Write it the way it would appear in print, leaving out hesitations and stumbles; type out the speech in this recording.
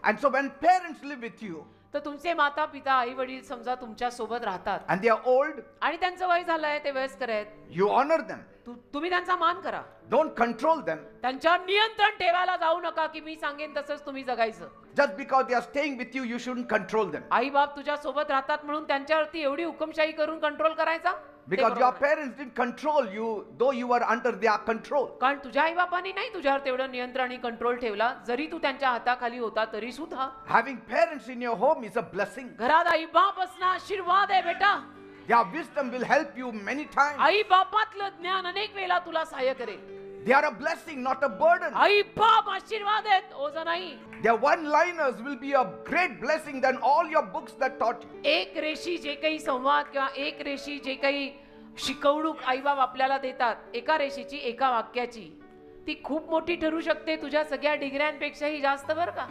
And so when parents live with you तर तुमचे माता पिता आई वडील समजा तुमच्या सोबत राहतात and they are old, आणि त्यांचं वय झालंय, ते वयस्कर आहेत, you honor them. तुम्ही त्यांचा मान करा. Don't control them त्यांच्यावर नियंत्रण ठेवायला जाऊ नका की मी सांगेन तसंच तुम्ही जगायचं. just because they are staying with you. You shouldn't control them आई बाप तुझ्या सोबत राहतात म्हणून त्यांच्यावरती एवढी हुकुमशाही करून कंट्रोल करायचा, ते because बरोबर your नाही. parents didn't control you, though you were under their control. कारण तुझ्या आई बापांनी नाही तुझ्यावर तेवढं नियंत्रण आणि कंट्रोल ठेवला, जरी तू त्यांच्या हाताखाली होता तरी सुद्धा. Having parents in your home is a blessing. घरात आई बाप असणं आशीर्वाद आहे बेटा. Their wisdom will help you many times. आई बापातलं ज्ञान अनेक वेळा तुला सहाय्य करेल. They are a blessing, not a burden. आई बाप आशीर्वाद आहेत, ओझं नाही. Their one-liners will be a great blessing than all your books that taught you. एक रेषी जे काही संवाद किंवा एक रेषी जे काही शिकवणूक आई बाप आपल्याला देतात, एका रेषेची एका वाक्याची, ती खूप मोठी ठरू शकते तुझ्या सगळ्या डिग्र्यांपेक्षाही जास्त, बरं का.